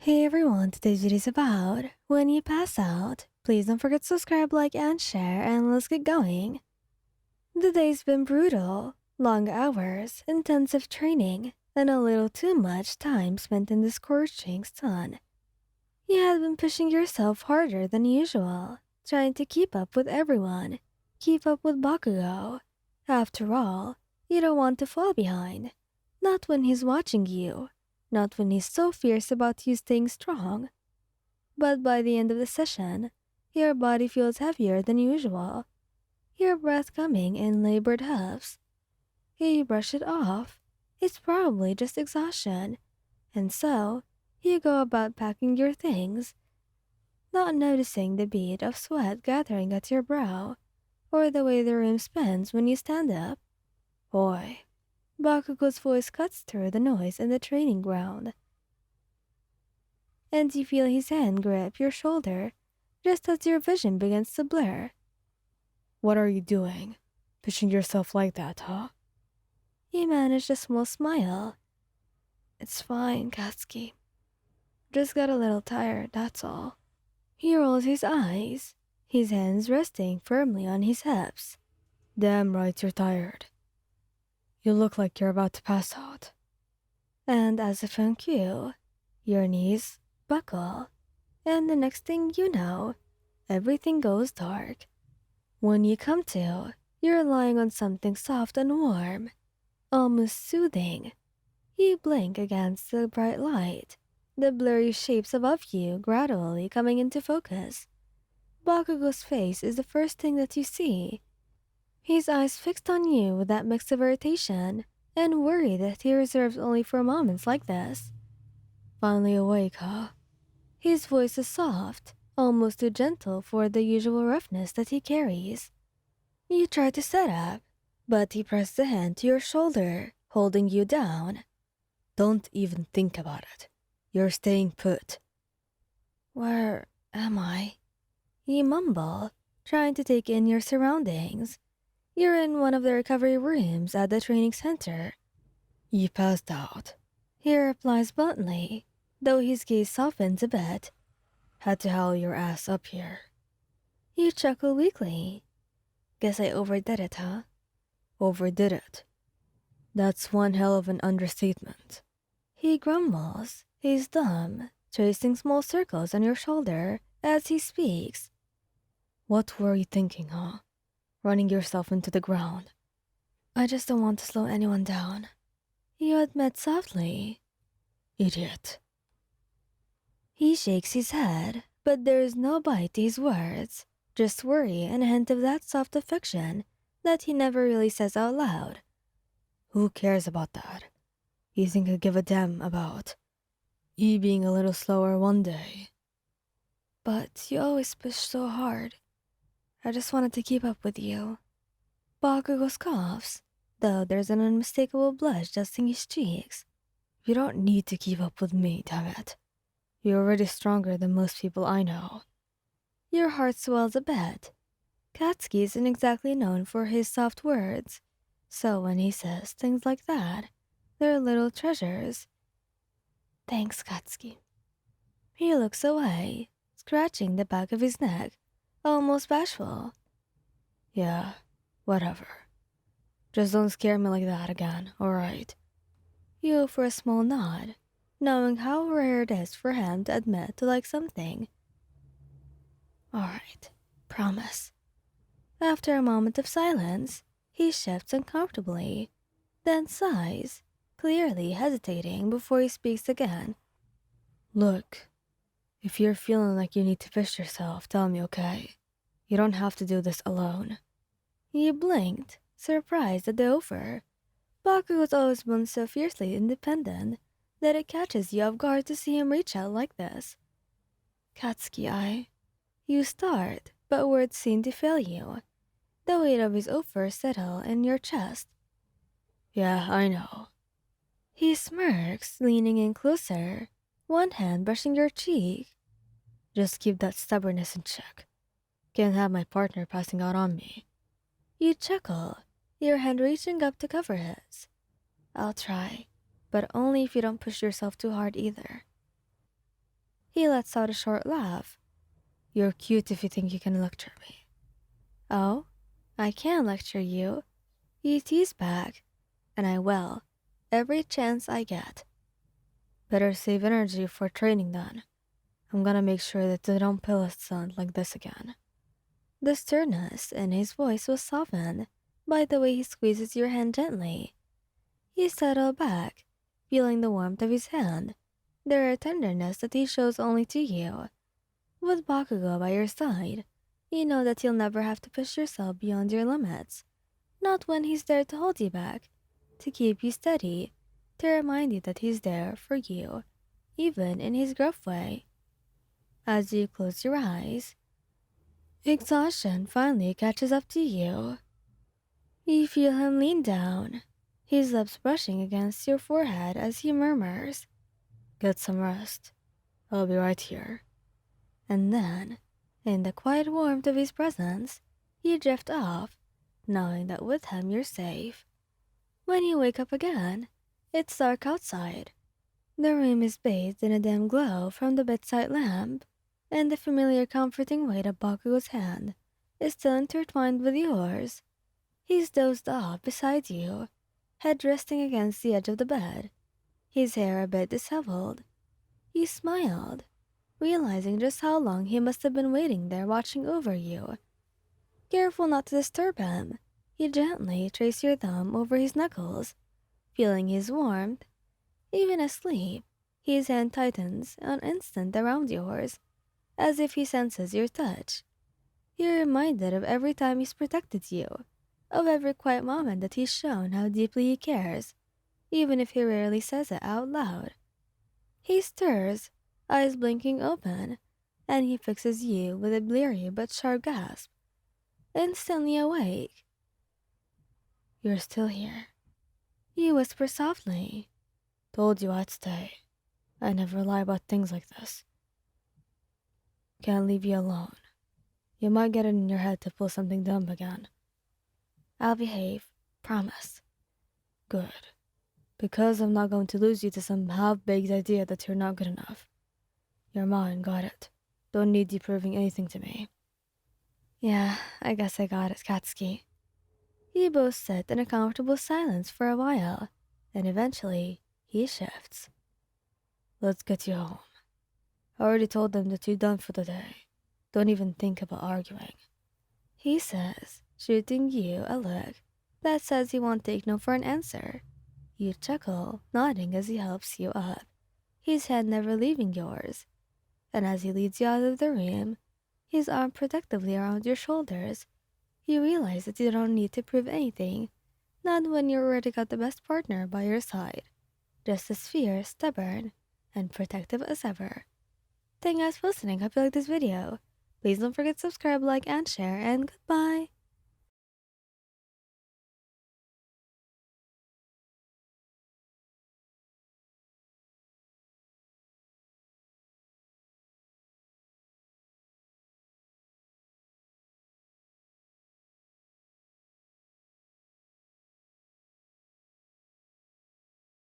Hey everyone, today's video is about when you pass out. Please don't forget to subscribe, like, and share, and let's get going. The day's been brutal. Long hours, intensive training, and a little too much time spent in the scorching sun. You had been pushing yourself harder than usual, trying to keep up with everyone, keep up with Bakugou. After all, you don't want to fall behind. Not when he's watching you. Not when he's so fierce about you staying strong. But by the end of the session, your body feels heavier than usual. Your breath coming in labored huffs. You brush it off. It's probably just exhaustion. And so, you go about packing your things, not noticing the bead of sweat gathering at your brow, or the way the room spins when you stand up. Boy, Bakugou's voice cuts through the noise in the training ground, and you feel his hand grip your shoulder just as your vision begins to blur. What are you doing? Pushing yourself like that, huh? You manage a small smile. It's fine, Katsuki. Just got a little tired, that's all. He rolls his eyes, his hands resting firmly on his hips. Damn right you're tired. You look like you're about to pass out. And as if on cue, your knees buckle, and the next thing you know, everything goes dark. When you come to, you're lying on something soft and warm, almost soothing. You blink against the bright light, the blurry shapes above you gradually coming into focus. Bakugou's face is the first thing that you see. His eyes fixed on you with that mix of irritation and worry that he reserves only for moments like this. Finally awake, huh? His voice is soft, almost too gentle for the usual roughness that he carries. You try to sit up, but he pressed a hand to your shoulder, holding you down. Don't even think about it. You're staying put. Where am I? You mumble, trying to take in your surroundings. You're in one of the recovery rooms at the training center. You passed out. He replies bluntly, though his gaze softens a bit. Had to haul your ass up here. You chuckle weakly. Guess I overdid it, huh? Overdid it. That's one hell of an understatement. He grumbles, his thumb tracing small circles on your shoulder as he speaks. What were you thinking, huh? Running yourself into the ground. I just don't want to slow anyone down. You admit softly. Idiot. He shakes his head, but there is no bite to his words, just worry and a hint of that soft affection that he never really says out loud. Who cares about that? You think I give a damn about you being a little slower one day? But you always push so hard. I just wanted to keep up with you. Bakugou coughs, though there's an unmistakable blush dusting his cheeks. You don't need to keep up with me, damn it. You're already stronger than most people I know. Your heart swells a bit. Katsuki isn't exactly known for his soft words, so when he says things like that, they're little treasures. Thanks, Katsuki. He looks away, scratching the back of his neck, almost bashful. Yeah, whatever. Just don't scare me like that again, alright? You for a small nod, knowing how rare it is for him to admit to like something. Alright, promise. After a moment of silence, he shifts uncomfortably, then sighs, clearly hesitating before he speaks again. Look, if you're feeling like you need to push yourself, tell me, okay? You don't have to do this alone. You blinked, surprised at the offer. Bakugou's always been so fiercely independent that it catches you off guard to see him reach out like this. Katsuki, you start, but words seem to fail you. The weight of his offer settle in your chest. Yeah, I know. He smirks, leaning in closer, one hand brushing your cheek. Just keep that stubbornness in check. Can't have my partner passing out on me. You chuckle, your hand reaching up to cover his. I'll try, but only if you don't push yourself too hard either. He lets out a short laugh. You're cute if you think you can lecture me. Oh, I can lecture you. You tease back, and I will, every chance I get. Better save energy for training then. I'm gonna make sure that they don't pull a stunt like this again. The sternness in his voice was softened by the way he squeezes your hand gently. You settle back, feeling the warmth of his hand, the rare tenderness that he shows only to you. With Bakugou by your side, you know that you'll never have to push yourself beyond your limits. Not when he's there to hold you back, to keep you steady, to remind you that he's there for you, even in his gruff way. As you close your eyes, exhaustion finally catches up to you. You feel him lean down, his lips brushing against your forehead as he murmurs, Get some rest. I'll be right here. and then, in the quiet warmth of his presence, you drift off, knowing that with him you're safe. When you wake up again, it's dark outside. The room is bathed in a dim glow from the bedside lamp, and the familiar comforting weight of Bakugo's hand is still intertwined with yours. He's dozed off beside you, head resting against the edge of the bed, his hair a bit disheveled. You smiled, realizing just how long he must have been waiting there watching over you. Careful not to disturb him, you gently trace your thumb over his knuckles, feeling his warmth. Even asleep, his hand tightens an instant around yours, as if he senses your touch. You're reminded of every time he's protected you, of every quiet moment that he's shown how deeply he cares, even if he rarely says it out loud. He stirs, eyes blinking open, and he fixes you with a bleary but sharp gasp. Instantly awake, You're still here. you whisper softly. Told you I'd stay. I never lie about things like this. Can't leave you alone. You might get it in your head to pull something dumb again. I'll behave, promise. Good. Because I'm not going to lose you to some half-baked idea that you're not good enough. You're mine, got it. Don't need you proving anything to me. Yeah, I guess I got it, Katsuki. You both sit in a comfortable silence for a while, and eventually, he shifts. Let's get you home. I already told them that you're done for the day. Don't even think about arguing. He says, shooting you a look that says he won't take no for an answer. You chuckle, nodding as he helps you up, his hand never leaving yours. And as he leads you out of the room, his arm protectively around your shoulders, you realize that you don't need to prove anything, not when you already got the best partner by your side, just as fierce, stubborn, and protective as ever. Thank you guys for listening. Hope you like this video. Please don't forget to subscribe, like, and share, and goodbye.